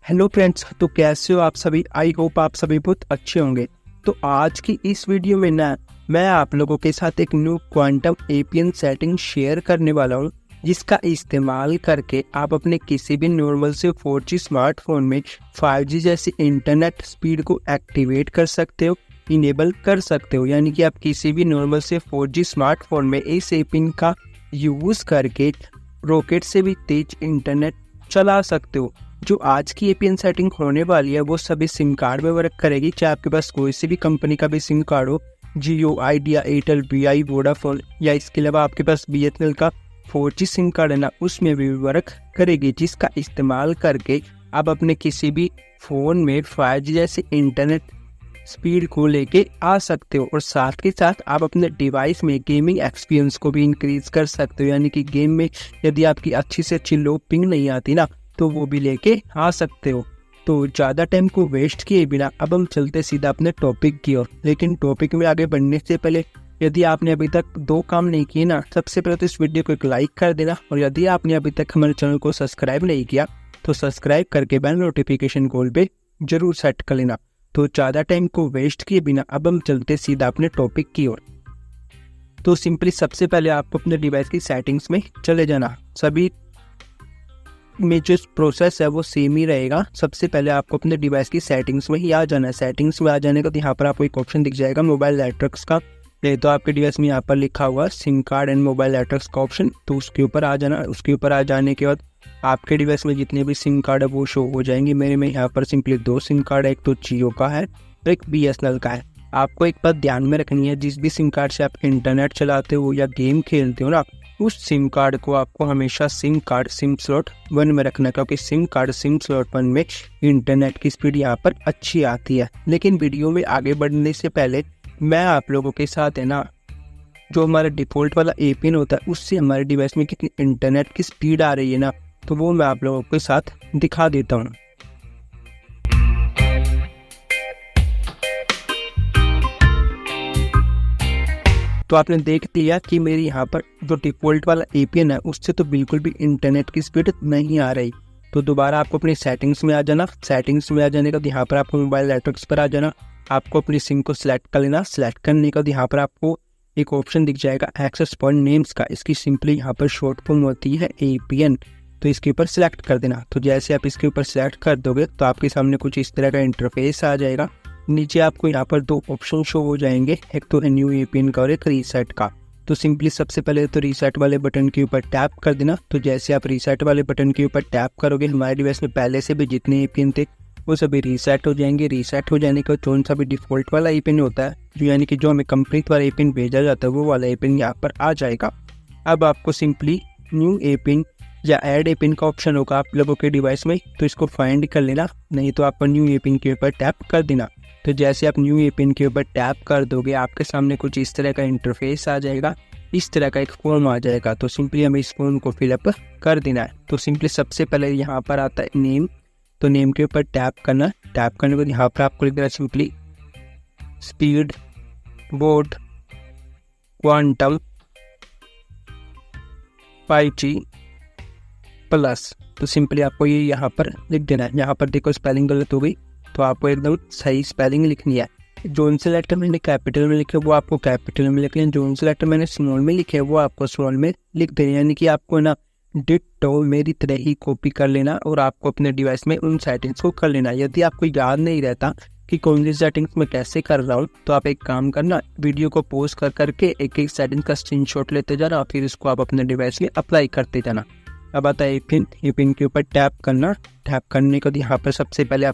Hello friends, तो कैसे हो आप सभी। आई होप आप सभी बहुत अच्छे होंगे। तो आज की इस वीडियो में मैं आप लोगों के साथ एक new quantum APN setting share करने वाला हूं, जिसका इस्तेमाल करके आप अपने किसी भी नॉर्मल से 4G स्मार्टफोन में 5G जैसी इंटरनेट स्पीड को एक्टिवेट कर सकते हो, इनेबल कर सकते हो। यानी कि आप किसी भी नॉर्मल से 4G स्मार्टफोन में इस एपीएन का यूज करके रॉकेट से भी तेज इंटरनेट चला सकते हो। जो आज की एपीएन सेटिंग होने वाली है वो सभी सिम कार्ड में वर्क करेगी, चाहे आपके पास कोई सी भी कंपनी का भी सिम कार्ड हो, जियो, आइडिया, एयरटेल, वीआई, वोडाफोन, या इसके अलावा आपके पास बीएसएनएल का 4G सिम कार्ड है ना, उसमें भी वर्क करेगी, जिसका इस्तेमाल करके आप अपने किसी भी फ़ोन में 5G जैसे इंटरनेट स्पीड को लेके आ सकते हो। और साथ के साथ आप अपने डिवाइस में गेमिंग एक्सपीरियंस को भी इंक्रीज कर सकते हो। यानी कि गेम में यदि आपकी अच्छी से अच्छी लो पिंग नहीं आती ना, तो वो भी लेके आ सकते हो। तो ज़्यादा टाइम को वेस्ट किए बिना अब हम चलते सीधा अपने टॉपिक की ओर। लेकिन टॉपिक में आगे बढ़ने से पहले यदि आपने अभी तक 2 काम नहीं किए ना, सबसे पहले तो इस वीडियो को एक लाइक कर देना, और यदि आपने अभी तक हमारे चैनल को सब्सक्राइब नहीं किया तो सब्सक्राइब करके बेल नोटिफिकेशन कॉल पे जरूर सेट कर लेना। तो ज़्यादा टाइम को वेस्ट किए बिना अब हम चलते सीधा अपने टॉपिक की ओर। तो सिंपली सबसे पहले आपको अपने डिवाइस की सेटिंग्स में चले जाना। सभी में जो प्रोसेस है वो सेम ही रहेगा। सबसे पहले आपको अपने डिवाइस की सेटिंग्स में ही आ जाना है। सेटिंग्स में आ जाने का यहाँ पर आपको एक ऑप्शन दिख जाएगा मोबाइल नेटवर्क्स का, नहीं तो आपके डिवाइस में यहाँ पर लिखा हुआ SIM card and mobile networks का ऑप्शन, तो उसके ऊपर आ जाना। उसके ऊपर आ जाने के बाद आपके डिवाइस में जितने भी सिम कार्ड है वो शो हो जाएंगे। मेरे में यहाँ पर सिंपली 2 सिम कार्ड है, एक तो जियो का है और एक बीएसएनएल का है। आपको एक बात ध्यान में रखनी है, जिस भी सिम कार्ड से आप इंटरनेट चलाते हो या गेम खेलते हो ना, उस सिम कार्ड को आपको हमेशा सिम स्लॉट 1 में रखना है, क्योंकि सिम स्लॉट 1 में इंटरनेट की स्पीड यहाँ पर अच्छी आती है। लेकिन वीडियो में आगे बढ़ने से पहले मैं आप लोगों के साथ है ना, जो हमारा डिफ़ॉल्ट वाला एपीएन होता है उससे हमारे डिवाइस में कितनी इंटरनेट की स्पीड आ रही है ना, तो वो मैं आप लोगों के साथ दिखा देता हूँ। तो आपने देख लिया कि मेरी यहाँ पर जो डिफ़ॉल्ट वाला एपीएन है उससे तो बिल्कुल भी इंटरनेट की स्पीड नहीं आ रही। तो दोबारा आपको अपनी सेटिंग्स में आ जाना। सेटिंग्स में आ जाने का यहाँ पर आपको मोबाइल नेटवर्क्स पर आ जाना। आपको अपनी सिम को सिलेक्ट कर लेना। सिलेक्ट करने का यहाँ पर आपको एक ऑप्शन दिख जाएगा एक्सेस पॉइंट नेम्स का। इसकी सिंपली यहाँ पर शॉर्ट फॉर्म होती है एपीएन, तो इसके ऊपर सिलेक्ट कर देना। तो जैसे आप इसके ऊपर सिलेक्ट कर दोगे तो आपके सामने कुछ इस तरह का इंटरफेस आ जाएगा। नीचे आपको यहाँ पर 2 ऑप्शन शो हो जाएंगे, एक तो न्यू एपीएन का और एक रीसेट का। तो सिंपली सबसे पहले तो रीसेट वाले बटन के ऊपर टैप कर देना। तो जैसे आप रीसेट वाले बटन के ऊपर टैप करोगे, हमारे डिवाइस में पहले से भी जितने एपीएन थे वो सभी रीसेट हो जाएंगे। रीसेट हो जाने का कौन सा भी डिफ़ॉल्ट वाला एपीएन होता है, जो यानी कि जो हमें कंप्लीट वाला एपीएन भेजा जाता है, वो वाला एपीएन यहाँ पर आ जाएगा। अब आपको सिंपली न्यू एपीएन या ऐड एपीएन का ऑप्शन होगा आप लोगों के डिवाइस में, तो इसको फाइंड कर लेना, नहीं तो आपको न्यू एपीएन के ऊपर टैप कर देना। तो जैसे आप न्यू एपीएन के ऊपर टैप कर दोगे आपके सामने कुछ इस तरह का इंटरफेस आ जाएगा, इस तरह का एक फॉर्म आ जाएगा। तो सिंपली हमें इस फॉर्म को फिलअप कर देना है। तो सिंपली सबसे पहले यहाँ पर आता है नेम, तो नेम के ऊपर टैप करना। टैप करने के बाद यहाँ पर आपको लिख देना simply speed board quantum 5G plus. तो सिंपली आपको ये यहाँ पर लिख देना है। यहाँ पर देखो स्पेलिंग गलत हो गई, तो आपको एकदम सही स्पेलिंग लिखनी है। जोन से लेटर मैंने कैपिटल में लिखे वो आपको कैपिटल में लिख लें, जोन से लेटर मैंने स्मॉल में लिखे वो आपको स्मॉल में लिख दें। यानी कि आपको ना डिट्टो मेरी तरह ही कॉपी कर लेना और आपको अपने डिवाइस में उन सेटिंग्स को कर लेना। यदि आपको याद नहीं रहता कि कौन सी सेटिंग्स मैं कैसे कर रहा हूँ, तो आप एक काम करना, वीडियो को पॉज कर करके एक एक सेटिंग का स्क्रीनशॉट लेते जाना, फिर इसको आप अपने डिवाइस में अप्लाई करते जाना। अब आता है एपीएन के ऊपर टैप करना। टैप करने के बाद यहाँ पर सबसे पहले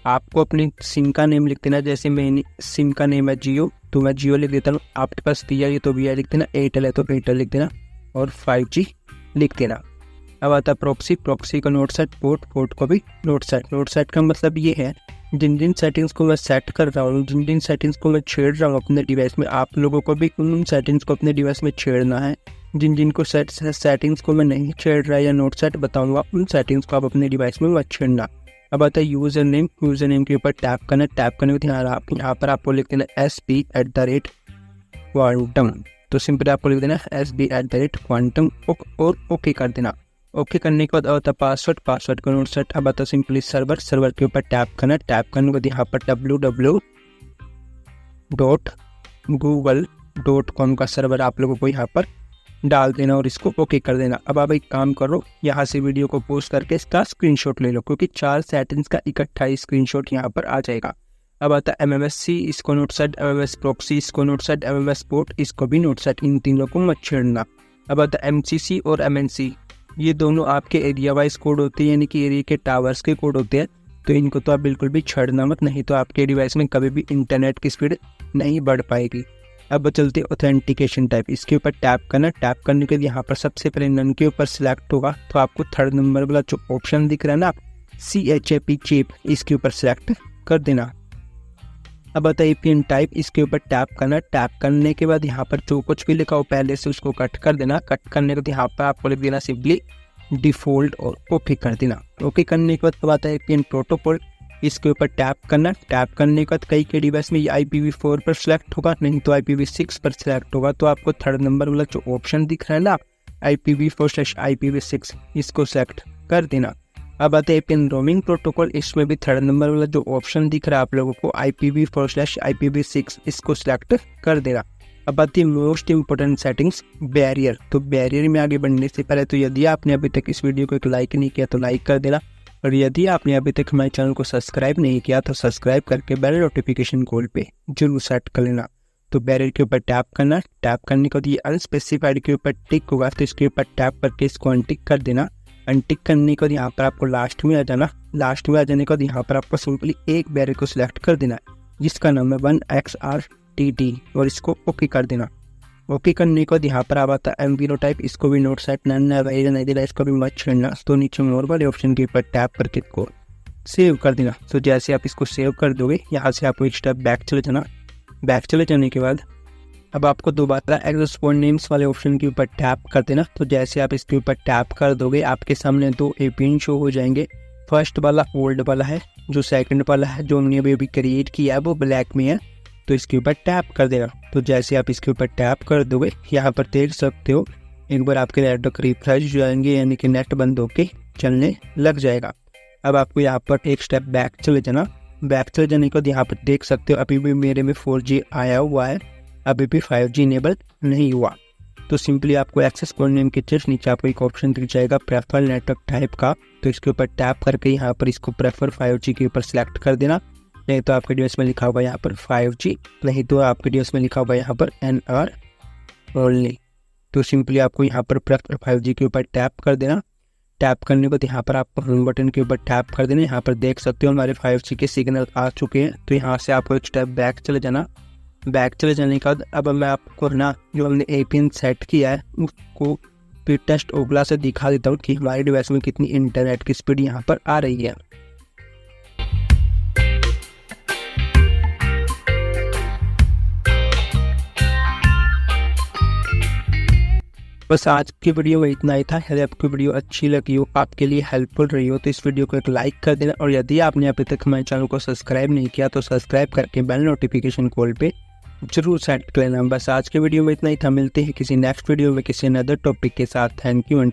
आपको अपनी सिम का नेम लिख देना। जैसे मेरी सिम का नेम है जियो, तो मैं जियो लिख देता हूँ। आपके पास वीआई है तो वीआई लिख देना, एयरटेल है तो एयरटेल लिख देना, और 5G लिख देना। अब आता है प्रॉक्सी का नोट सेट, पोर्ट को भी नोट सेट का मतलब ये है जिन जिन सेटिंग्स को मैं सेट कर रहा हूँ, जिन जिन सेटिंग्स को मैं छेड़ रहा हूँ अपने डिवाइस में, आप लोगों को भी उन सेटिंग्स को अपने डिवाइस में छेड़ना है। जिन जिन को सेटिंग्स को मैं नहीं छेड़ रहा या नोट सेट बताऊँगा, उन सेटिंग्स को आप अपने डिवाइस में मत छेड़ना। अब आता है यूज़र नेम के ऊपर टैप करना। टैप करने के बाद यहाँ पर आपको लिख देना SP@quantum। तो सिंपली आपको लिख देना SB@quantum और ओके कर देना। ओके करने के बाद आता पासवर्ड को नोट सेट। अब आता सिंपली सर्वर के ऊपर टैप करना। टैप करने के बाद यहाँ पर www.google.com का सर्वर आप लोगों को यहाँ पर डाल देना और इसको ओके कर देना। अब आप एक काम करो, यहाँ से वीडियो को पोस्ट करके इसका स्क्रीनशॉट ले लो, क्योंकि 4 सेटिंग्स का इकट्ठा स्क्रीनशॉट यहाँ पर आ जाएगा। अब आता है MMSC, इसको नोट सेट, MMS प्रॉक्सी, इसको नोट सेट, MMS पोर्ट, इसको भी नोट सेट। इन तीनों को मत छेड़ना। अब आता है MCC और MNC, ये दोनों आपके एरिया वाइज कोड होते हैं, यानी कि एरिया के टावर्स के कोड होते हैं। तो इनको तो आप बिल्कुल भी छेड़ना मत, नहीं तो आपके डिवाइस में कभी भी इंटरनेट की स्पीड नहीं बढ़ पाएगी। अब चलते ऑथेंटिकेशन टाइप, इसके ऊपर टैप करना। टैप करने के लिए यहाँ पर सबसे पहले नन के ऊपर सिलेक्ट होगा, तो आपको 3rd नंबर वाला जो ऑप्शन दिख रहा है ना CHAP चिप, इसके ऊपर सिलेक्ट कर देना। अब आता है APN टाइप, इसके ऊपर टैप करना। टैप करने के बाद यहाँ पर जो कुछ भी लिखा हो पहले से उसको कट कर देना। कट करने के बाद यहाँ पर आपको लिख देना सिंपली डिफॉल्ट और ओके कर देना। ओके करने के बाद अब आता है APN प्रोटोकॉल, इसके ऊपर टैप करना। टैप करने के बाद कई के डिवाइस में ये IPv4 पर सिलेक्ट होगा, नहीं तो IPv6 पर सिलेक्ट होगा। तो आपको 3rd नंबर वाला जो ऑप्शन दिख रहा है ना IPv4/IPv6, इसको सेलेक्ट कर देना। अब आते हैं APN रोमिंग प्रोटोकॉल, इसमें भी 3rd नंबर वाला जो ऑप्शन दिख रहा है आप लोगों को IPv4/IPv6, इसको सिलेक्ट कर देना। अब आती है मोस्ट इम्पोर्टेंट सेटिंग्स, बैरियर। तो बैरियर में आगे बढ़ने से पहले तो यदि आपने अभी तक इस वीडियो को एक लाइक नहीं किया तो लाइक कर देना, और यदि आपने अभी तक हमारे चैनल को सब्सक्राइब नहीं किया तो सब्सक्राइब करके बेल नोटिफिकेशन कॉल पे जरूर सेट कर लेना। तो बैरियर के ऊपर टैप करना। टैप करने के बाद ये अनस्पेसिफाइड के ऊपर टिक होगा, तो इसके ऊपर टैप करके इसको अनटिक कर देना। अनटिक करने के बाद यहाँ पर आपको लास्ट में आ जाना। लास्ट में आ जाने के बाद यहाँ पर आपको सिंपली एक बैरियर को सिलेक्ट कर देना है, जिसका नाम है 1XRTT, और इसको ओके कर देना। ओके करने के बाद यहाँ पर आप आता है MVNO टाइप, इसको भी नोट सेट नहीं देना, इसको भी मत छेड़ना। तो नीचे में और वाले ऑप्शन के ऊपर टैप करके इसको सेव कर देना। तो जैसे आप इसको सेव कर दोगे, यहाँ से आपको एक स्टेप बैक चले जाना। बैक चले जाने के बाद अब आपको दोबारा एक्सेस पॉइंट नेम्स वाले ऑप्शन के ऊपर टैप कर देना। तो जैसे आप इसके ऊपर टैप कर दोगे, आपके सामने 2 APN शो हो जाएंगे। फर्स्ट वाला ओल्ड वाला है, जो सेकंड वाला है जो हमने अभी क्रिएट किया है वो ब्लैक में है, तो इसके ऊपर टैप कर देना। तो जैसे आप इसके ऊपर टैप कर दोगे, यहाँ पर देख सकते हो एक बार आपके नेटवर्क रिफ्रेश हो जाएंगे, यानी कि नेट बंद होके चलने लग जाएगा। अब आपको यहाँ पर एक स्टेप बैक चले जाना। बैक चले जाने के बाद यहाँ पर देख सकते हो अभी भी मेरे में 4G आया हुआ है, अभी भी 5G इनेबल नहीं हुआ। तो सिंपली आपको एक्सेस पॉइंट नेम के जस्ट नीचे आपको एक ऑप्शन दिख जाएगा प्रेफर नेटवर्क टाइप का, तो इसके ऊपर टैप करके यहाँ पर इसको प्रेफर 5G के ऊपर सिलेक्ट कर देना। नहीं तो आपके डिवाइस में लिखा हुआ यहाँ पर 5G, नहीं तो आपके डिवाइस में लिखा हुआ यहाँ पर NR ओनली। तो सिंपली आपको यहाँ पर प्रेफर 5G के ऊपर टैप कर देना। टैप करने के बाद यहाँ पर आपको होम बटन के ऊपर टैप कर देना। यहाँ पर देख सकते हो हमारे 5G के सिग्नल आ चुके हैं। तो यहाँ से आपको एक स्टेप बैक चले जाना। बैक चले जाने के बाद अब मैं आपको ना जो हमने APN सेट किया है उसको फिर टेस्ट ओगला से दिखा देता हूँ कि हमारे डिवाइस में कितनी इंटरनेट की स्पीड यहाँ पर आ रही है। बस आज की वीडियो में इतना ही था। यदि आपकी वीडियो अच्छी लगी हो, आपके लिए हेल्पफुल रही हो, तो इस वीडियो को एक लाइक कर देना, और यदि आपने अभी तक हमारे चैनल को सब्सक्राइब नहीं किया तो सब्सक्राइब करके बेल नोटिफिकेशन कॉल पे जरूर सेट कर लेना। बस आज के वीडियो में इतना ही था। मिलते हैं किसी नेक्स्ट वीडियो में किसी अदर टॉपिक के साथ। Thank you and